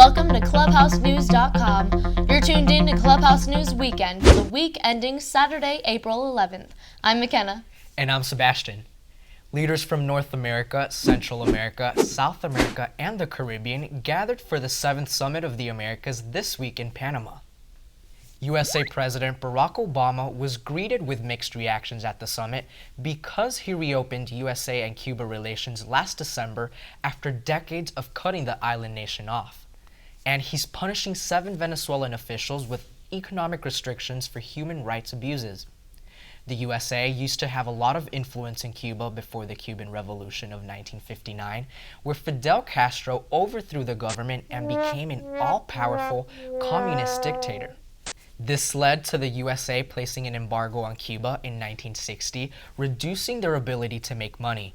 Welcome to ClubhouseNews.com. You're tuned in to Clubhouse News Weekend for the week ending Saturday, April 11th. I'm McKenna. And I'm Sebastian. Leaders from North America, Central America, South America, and the Caribbean gathered for the 7th Summit of the Americas this week in Panama. USA President Barack Obama was greeted with mixed reactions at the summit because he reopened USA and Cuba relations last December after decades of cutting the island nation off. And he's punishing 7 Venezuelan officials with economic restrictions for human rights abuses. The USA used to have a lot of influence in Cuba before the Cuban Revolution of 1959, where Fidel Castro overthrew the government and became an all-powerful communist dictator. This led to the USA placing an embargo on Cuba in 1960, reducing their ability to make money.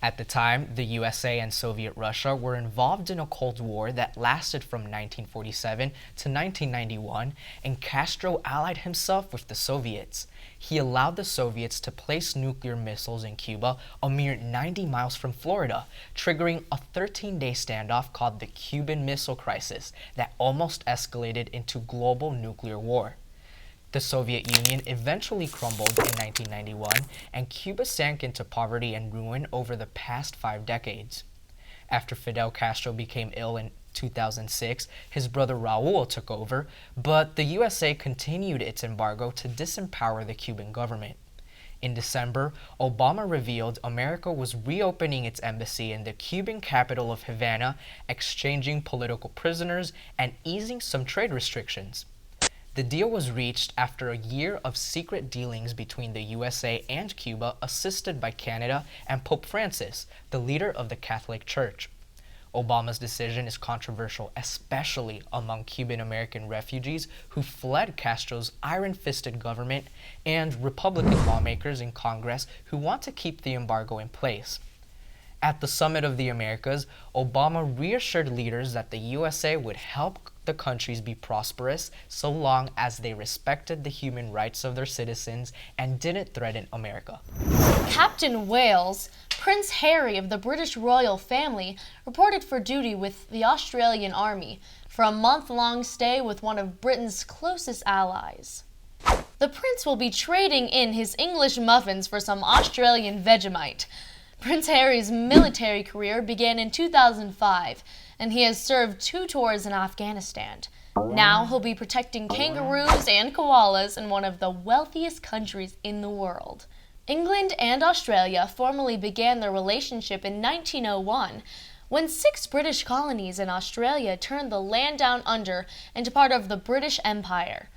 At the time, the USA and Soviet Russia were involved in a Cold War that lasted from 1947 to 1991, and Castro allied himself with the Soviets. He allowed the Soviets to place nuclear missiles in Cuba a mere 90 miles from Florida, triggering a 13-day standoff called the Cuban Missile Crisis that almost escalated into global nuclear war. The Soviet Union eventually crumbled in 1991, and Cuba sank into poverty and ruin over the past 5 decades. After Fidel Castro became ill in 2006, his brother Raul took over, but the USA continued its embargo to disempower the Cuban government. In December, Obama revealed America was reopening its embassy in the Cuban capital of Havana, exchanging political prisoners and easing some trade restrictions. The deal was reached after a year of secret dealings between the USA and Cuba, assisted by Canada and Pope Francis, the leader of the Catholic Church. Obama's decision is controversial, especially among Cuban-American refugees who fled Castro's iron-fisted government and Republican lawmakers in Congress who want to keep the embargo in place. At the Summit of the Americas, Obama reassured leaders that the USA would help the countries be prosperous so long as they respected the human rights of their citizens and didn't threaten America. Captain Wales, Prince Harry of the British royal family, reported for duty with the Australian Army for a month-long stay with one of Britain's closest allies. The prince will be trading in his English muffins for some Australian Vegemite. Prince Harry's military career began in 2005, and he has served 2 tours in Afghanistan. Now he'll be protecting kangaroos and koalas in one of the wealthiest countries in the world. England and Australia formally began their relationship in 1901, when 6 British colonies in Australia turned the land down under into part of the British Empire.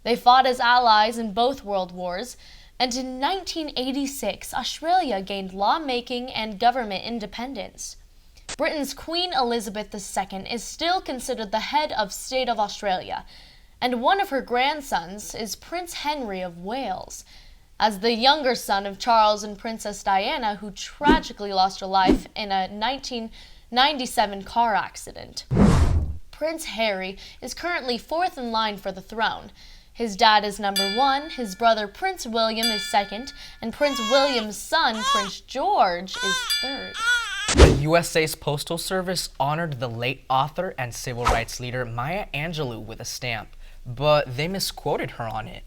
They fought as allies in both world wars, and in 1986, Australia gained lawmaking and government independence. Britain's Queen Elizabeth II is still considered the head of state of Australia, and one of her grandsons is Prince Henry of Wales, as the younger son of Charles and Princess Diana, who tragically lost her life in a 1997 car accident. Prince Harry is currently 4th in line for the throne. His dad is number 1, his brother Prince William is 2nd, and Prince William's son, Prince George, is 3rd. The USA's Postal Service honored the late author and civil rights leader Maya Angelou with a stamp, but they misquoted her on it.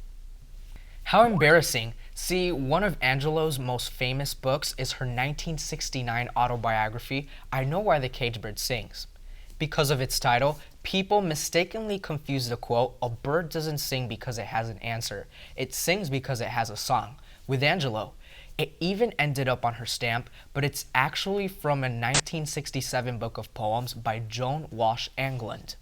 How embarrassing. See, one of Angelou's most famous books is her 1969 autobiography, I Know Why the Caged Bird Sings. Because of its title, people mistakenly confuse the quote, "A bird doesn't sing because it has an answer. It sings because it has a song," with Angelou. It even ended up on her stamp, but it's actually from a 1967 book of poems by Joan Walsh Angland.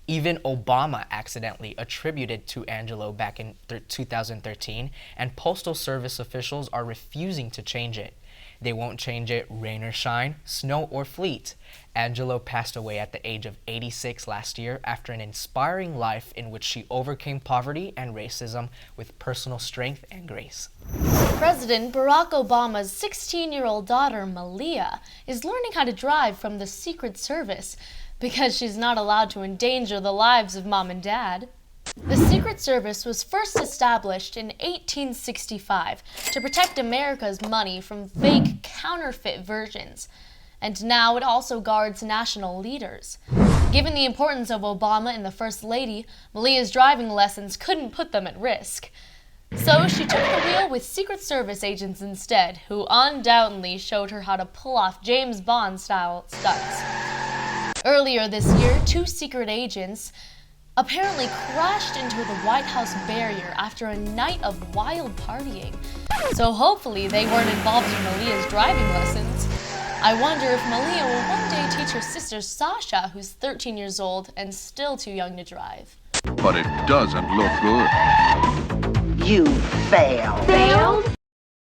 Even Obama accidentally attributed to Angelou back in 2013, and Postal Service officials are refusing to change it. They won't change it rain or shine, snow or sleet. Angelou passed away at the age of 86 last year after an inspiring life in which she overcame poverty and racism with personal strength and grace. President Barack Obama's 16-year-old daughter, Malia, is learning how to drive from the Secret Service because she's not allowed to endanger the lives of mom and dad. The Secret Service was first established in 1865 to protect America's money from fake, counterfeit versions, and now it also guards national leaders. Given the importance of Obama and the First Lady, Malia's driving lessons couldn't put them at risk. So she took the wheel with Secret Service agents instead, who undoubtedly showed her how to pull off James Bond-style stunts. Earlier this year, 2 secret agents apparently crashed into the White House barrier after a night of wild partying. So hopefully they weren't involved in Malia's driving lessons. I wonder if Malia will one day teach her sister Sasha, who's 13 years old and still too young to drive. But it doesn't look good. You failed. Failed?